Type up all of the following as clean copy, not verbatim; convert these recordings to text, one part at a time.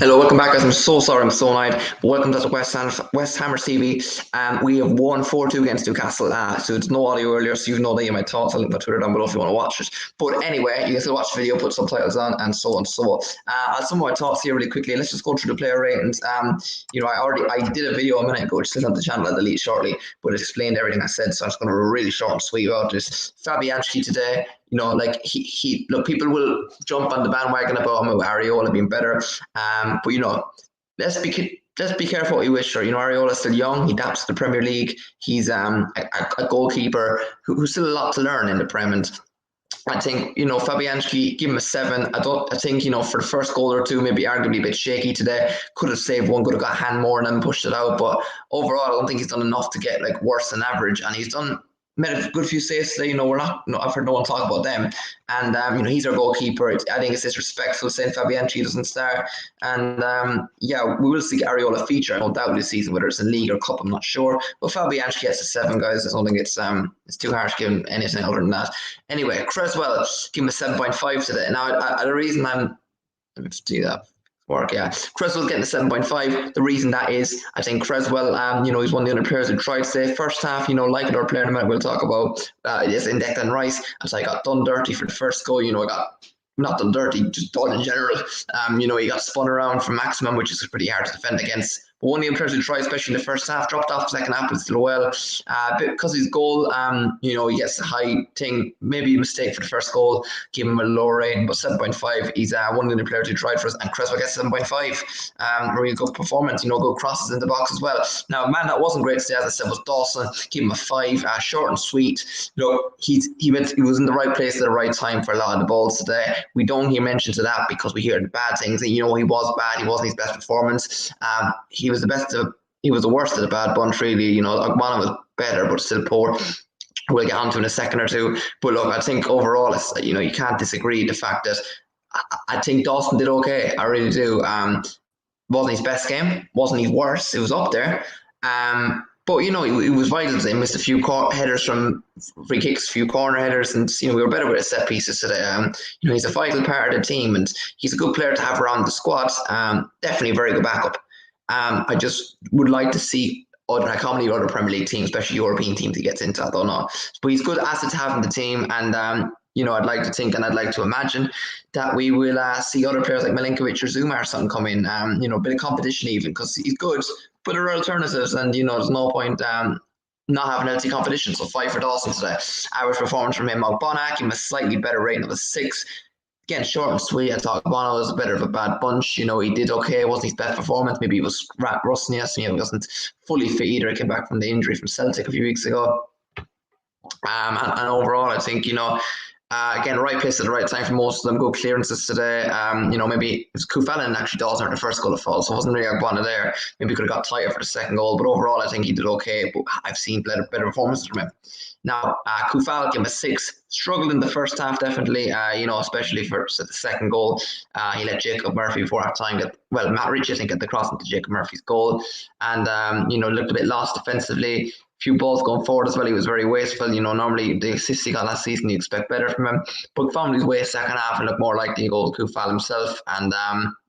Hello, welcome back, guys. I'm so sorry I'm so annoyed. Welcome to the West Hammer TV. We have won 4-2 against Newcastle. So it's no audio earlier, so you know that in my thoughts. I'll link my Twitter down below if you want to watch it. But anyway, you can still watch the video, put subtitles on, and so on and so on. Some of my thoughts here really quickly. Let's just go through the player ratings. I did a video a minute ago, which is on the channel. I'll delete shortly, but it explained everything I said. So I'm just going to really short and sweet about this. Fabianski today. Look, people will jump on the bandwagon about him with Areola being better. But let's be careful what we wish for. Areola's still young. He adapts to the Premier League. He's a goalkeeper who's still a lot to learn in the Prem. And I think, Fabianski, give him a 7. I think, for the first goal or two, maybe arguably a bit shaky today. Could have saved one, could have got a hand more and then pushed it out. But overall, I don't think he's done enough to get worse than average. And he's made a good few saves today. I've heard no one talk about them. And, he's our goalkeeper. I think it's disrespectful saying Fabianski doesn't start. And, we will see Areola feature, no doubt, this season, whether it's in League or Cup, I'm not sure. But Fabianski gets a 7, guys. I don't think it's too harsh to give him anything other than that. Anyway, Creswell, give him a 7.5 today. Now, the reason let's do that. Creswell's getting a 7.5. The reason that is, I think Creswell, he's one of the other players who tried today. First half, like another player in a minute we'll talk about, is in Declan Rice. As I got done dirty for the first goal, I got not done dirty, just done in general. He got spun around from maximum, which is pretty hard to defend against. But one of the players who tried, especially in the first half, dropped off the second half, but still well. Because his goal, he gets a high thing, maybe a mistake for the first goal, give him a lower rating, but 7.5. He's one of the players who tried for us, and Creswell gets 7.5. Really good performance, good crosses in the box as well. Now, man, that wasn't great today, as I said, was Dawson. Give him a 5, short and sweet. He was in the right place at the right time for a lot of the balls today. We don't hear mention to that because we hear the bad things. And, he was bad. He wasn't his best performance. He was the worst of the bad bunch, really. Ogbonna was better, but still poor. We'll get onto in a second or two. But look, I think overall, you can't disagree the fact that I think Dawson did okay. I really do. Wasn't his best game. Wasn't his worst. It was up there. But, he was vital. They missed a few headers from free kicks, a few corner headers, and, we were better with the set pieces today. He's a vital part of the team, and he's a good player to have around the squad. Definitely a very good backup. I just would like to see how many other Premier League teams, especially European teams, he gets into. I don't know. But he's good asset to have in the team, and I'd like to think and I'd like to imagine that we will see other players like Milinkovic or Zuma or something come in. A bit of competition even, because he's good, but there are alternatives, and there's no point not having healthy competition. So 5 for Dawson today. Average performance from him. Ogbonna, give him a slightly better rating of a 6. Again, short and sweet. I thought Bono was a better of a bad bunch. He did okay. It wasn't his best performance. Maybe he was rusty. He wasn't fully fit either. He came back from the injury from Celtic a few weeks ago. And overall, I think, again, right place at the right time for most of them. Good clearances today. Maybe it was Kufalin actually Dawson at the first goal of fall, so it wasn't really Ogbonna there. Maybe could have got tighter for the second goal. But overall, I think he did okay. But I've seen better performances from him. Now, Kufal, give him a 6. Struggled in the first half, definitely, especially for the second goal. He let Jacob Murphy before half time Matt Ritchie, I think, get the cross into Jacob Murphy's goal. And, looked a bit lost defensively. Few balls going forward as well. He was very wasteful. Normally the assists he got last season, you expect better from him. But found his way second half and looked more likely to go to Kufal himself. And,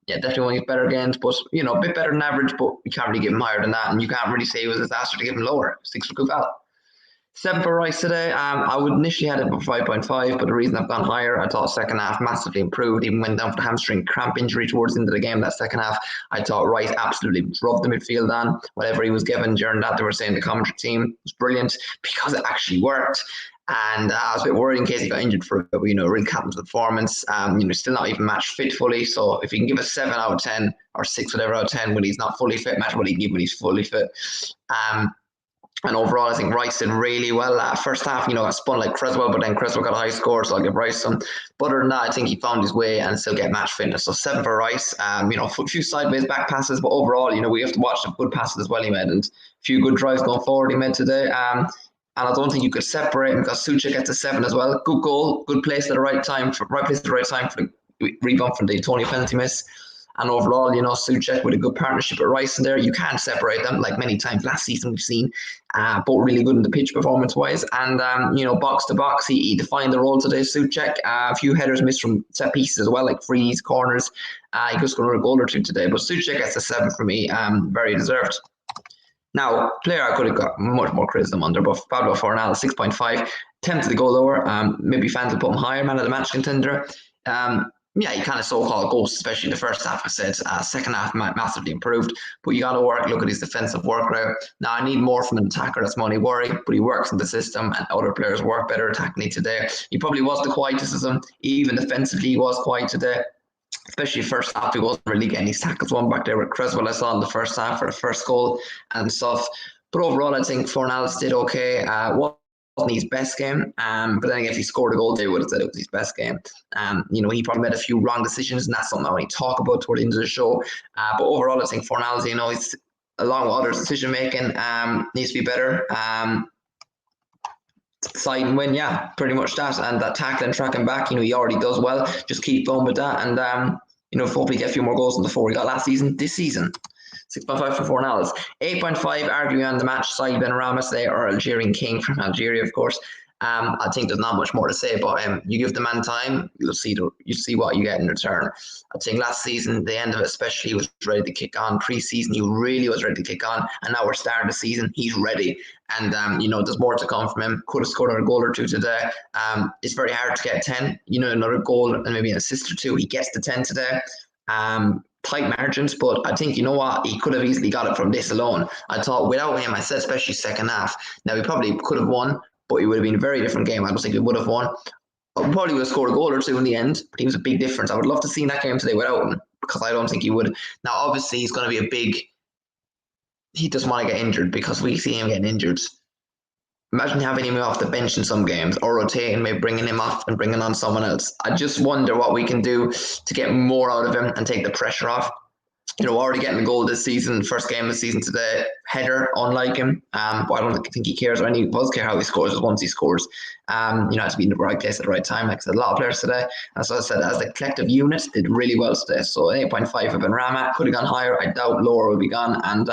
definitely one of his better games, but, a bit better than average, but you can't really give him higher than that. And you can't really say it was a disaster to give him lower. 6 for Kufal. 7 for Rice today. I would initially had it for 5.5, but the reason I've gone higher, I thought second half massively improved. Even went down for the hamstring cramp injury towards the end of the game. That second half, I thought Rice absolutely drove the midfield on. Whatever he was given during that, they were saying the commentary team was brilliant because it actually worked. And I was a bit worried in case he got injured for really captain's performance. Still not even match fit fully. So if he can give a 7 out of 10 or 6 whatever out of 10 when he's not fully fit, match what he can give when he's fully fit. And overall, I think Rice did really well. First half, got spun like Creswell, but then Creswell got a high score, so I'll give Rice some. But other than that, I think he found his way and still get match fitness. So 7 for Rice. A few sideways back passes, but overall, we have to watch the good passes as well he made, and a few good drives going forward he made today. And I don't think you could separate him because Sucha gets a 7 as well. Good goal, good place at the right time, for the rebound from the Tony penalty miss. And overall, Suchek with a good partnership with Rice in there. You can't separate them, like many times last season we've seen. Both really good in the pitch performance-wise. And, box to box, he defined the role today, Suchek. A few headers missed from set pieces as well, like frees, corners. He could score a goal or two today. But Suchek gets a 7 for me, very deserved. Now, player I could have got much more criticism under, but Pablo Fornal, 6.5. Tempted to go lower. Maybe fans would put him higher, man of the match contender. He kind of so-called ghost, especially the first half, I said. Second half massively improved, but you got to look at his defensive work rate. Now, I need more from an attacker, that's my only worry, but he works in the system, and other players work better attacking today. He probably was the quietest of them. Even defensively, he was quiet today. Especially first half, he wasn't really getting his tackles. One back there with Creswell, I saw in the first half for the first goal and stuff. But overall, I think Fornals did okay. Wasn't his best game, but then again, if he scored a goal, they would have said it was his best game. He probably made a few wrong decisions, and that's something I only talk about toward the end of the show. But overall, I think Fornals, he's along with others' decision making, needs to be better. Side and win, yeah, pretty much that. And that tackling, tracking back, he already does well. Just keep going with that, and hopefully get a few more goals than the 4 he got last season. This season. 6.5 for Fornals. 8.5, arguing on the match side, Ben Ramos there, or Algerian King from Algeria, of course. I think there's not much more to say about him. You give the man time, you see what you get in return. I think last season, the end of it especially, he was ready to kick on. Pre-season, he really was ready to kick on. And now we're starting the season, he's ready. And, there's more to come from him. Could have scored a goal or two today. It's very hard to get 10. Another goal and maybe an assist or two. He gets the 10 today. Tight margins, but I think, he could have easily got it from this alone. I thought without him, I said especially second half, now he probably could have won, but it would have been a very different game. I don't think he would have won. Probably would have scored a goal or two in the end, but he was a big difference. I would love to see that game today without him, because I don't think he would. Now, obviously, he's going to be he doesn't want to get injured, because we see him getting injured. Imagine having him off the bench in some games, or rotating, maybe bringing him off and bringing on someone else. I just wonder what we can do to get more out of him and take the pressure off. Already getting a goal this season, first game of the season today, header, unlike him. But I don't think he cares, or any of us care how he scores, just once he scores. Has to be in the right place at the right time. Like I said, a lot of players today. And so I said, as a collective unit, did really well today. So 8.5 for Benrahma, could have gone higher. I doubt lower would be gone. And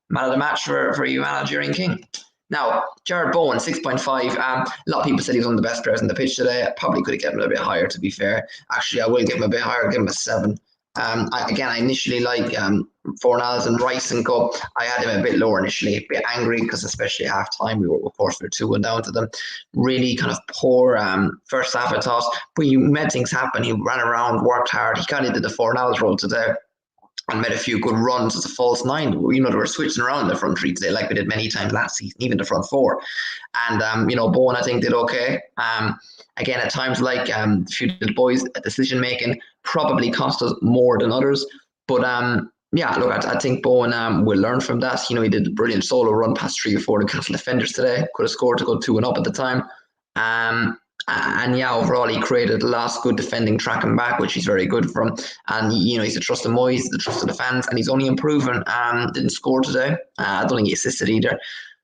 man of the match for you, Algerian King. Now, Jared Bowen, 6.5. A lot of people said he was one of the best players on the pitch today. I probably could have kept him a bit higher, to be fair. Actually, I will give him a bit higher. I'll give him a 7. I initially like Fornals and Rice and Co. I had him a bit lower initially, a bit angry, because especially at half time, we were 2-1 down to them. Really kind of poor first half, I thought. But he made things happen. He ran around, worked hard. He kind of did the Fornals role today, and made a few good runs as a false 9. They were switching around the front 3 today, like we did many times last season, even the front 4. And, Bowen, I think, did okay. Again, at times, like a few of the boys, decision-making probably cost us more than others. But, I think Bowen will learn from that. He did a brilliant solo run past 3 or 4 Newcastle defenders today. Could have scored to go 2-up at the time. Overall, he created the last good defending tracking back, which he's very good from. And, he's the trust of Moyes, the trust of the fans, and he's only improving. Didn't score today. I don't think he assisted either.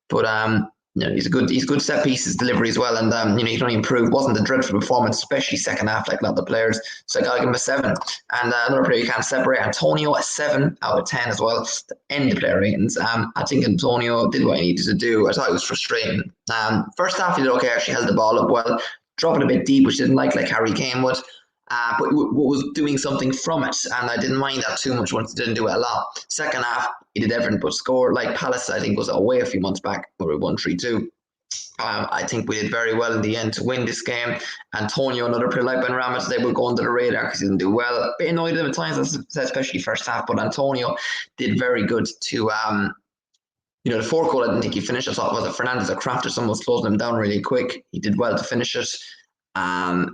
But, he's good set pieces delivery as well. And, he can only improve. Wasn't a dreadful performance, especially second half, like a lot of the players. So I got to give him a 7. And another player you can't separate, Antonio, a 7 out of 10 as well. To end the player ratings. I think Antonio did what he needed to do. I thought it was frustrating. First half, he did okay, actually held the ball up well. Dropping a bit deep, which didn't like Harry Kane would, but was doing something from it, and I didn't mind that too much once he didn't do it a lot. Second half, he did everything but score. Like Palace, I think, was away a few months back, where we won 3-2. I think we did very well in the end to win this game. Antonio, another player like Benrahma, they will go under the radar because he didn't do well. A bit annoyed at times, especially first half, but Antonio did very good to the fourth goal, I didn't think he finished. I thought, was it Fernandez or Kraft or someone was closing him down really quick. He did well to finish it.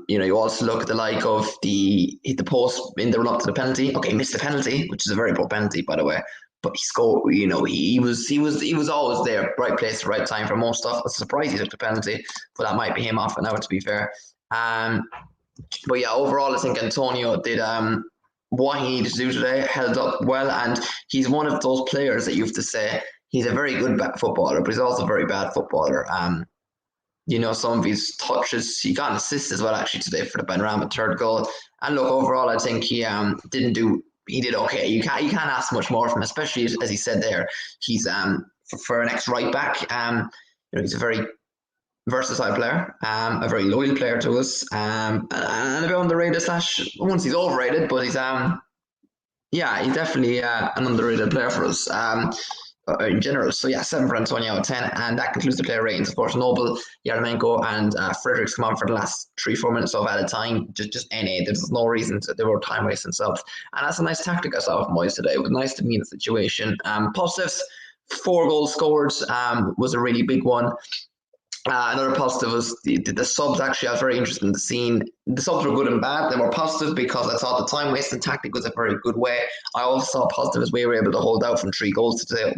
You also look at the like of hit the post in the run up to the penalty. Okay, he missed the penalty, which is a very poor penalty, by the way. But he scored. He was always there, right place, right time for most stuff. I was surprised he took the penalty, but that might be him off an hour, to be fair. But yeah, overall, I think Antonio did what he needed to do today, held up well, and he's one of those players that you have to say. He's a very good footballer, but he's also a very bad footballer. Some of his touches, he got an assist as well, actually, today for the Benrahma third goal. And look, overall, I think he he did okay. You can't ask much more from him, especially as he said there. He's for an ex right back. He's a very versatile player, a very loyal player to us, and a bit underrated slash once he's overrated, but he's yeah, he's definitely an underrated player for us. In general. So yeah, 7 for Antonio out of 10, and that concludes the player ratings. Of course, Noble, Yarmolenko, and Fredericks come on for the last 3-4 minutes of added time. Just NA. There's no reason they were time wasting themselves, and that's a nice tactic I saw from Moyes today. It was nice to be in the situation. Positives: 4 goals scored was a really big one. Another positive was the subs. Actually, I was very interested in the scene. The subs were good and bad. They were positive because I thought the time wasting tactic was a very good way. I also saw positive as we were able to hold out from 3 goals to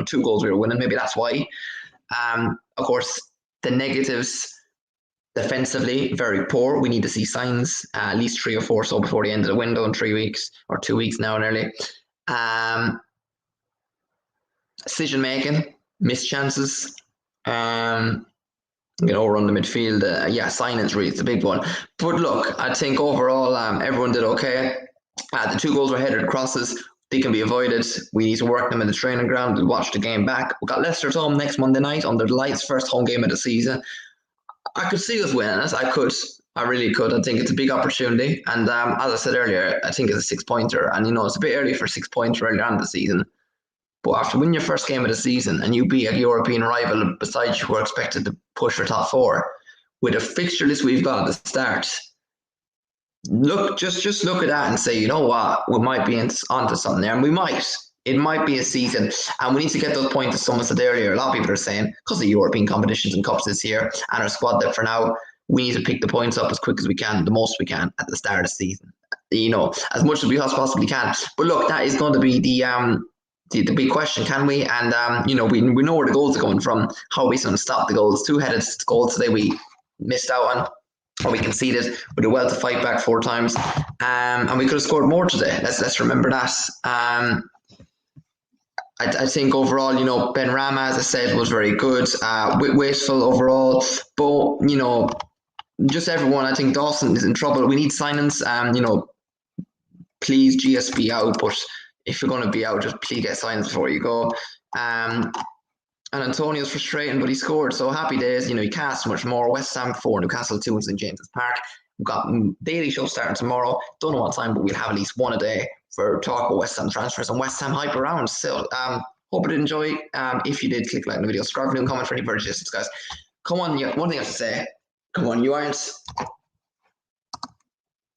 2 goals we were winning. Maybe that's why. Of course, the negatives: defensively, very poor. We need to see signs, at least 3 or 4 so before the end of the window in 3 weeks or 2 weeks now nearly. Decision making, missed chances. Run the midfield. Signings really, it's a big one. But look, I think overall, everyone did okay. The 2 goals were headed crosses. They can be avoided. We need to work them in the training ground. We'll watch the game back. We've got Leicester at home next Monday night under the lights, first home game of the season. I could see us winning it. I could. I really could. I think it's a big opportunity. And as I said earlier, I think it's a 6-pointer. And, it's a bit early for a 6-pointer early on in the season. But after winning your first game of the season and you beat a European rival beside you who are expected to push for top 4, with a fixture list we've got at the start, just look at that and say, you know what, we might be onto something there, and we might. It might be a season, and we need to get those points, as someone said earlier. A lot of people are saying, because of European competitions and cups this year and our squad that for now, we need to pick the points up as quick as we can, the most we can at the start of the season. As much as we possibly can. But look, that is going to be the big question. Can we? And we know where the goals are coming from. How are we going to stop the goals? 2-headed goals today we missed out on, or we conceded. We did well to fight back 4 times, and we could have scored more today. Let's remember that. I think overall, Ben Rama, as I said, was very good. Wasteful overall, but just everyone. I think Dawson is in trouble. We need signings. Please GSB out, but if you're going to be out, just please get signings before you go. And Antonio's frustrating, but he scored, so happy days. He can't ask much more. West Ham 4, Newcastle 2 in St James's Park. We've got daily show starting tomorrow. Don't know what time, but we'll have at least one a day for talk about West Ham transfers and West Ham hype around. So hope you did enjoy. If you did, click like the video, subscribe, and comment for any further suggestions, guys. Come on, one thing I have to say. Come on, you aren't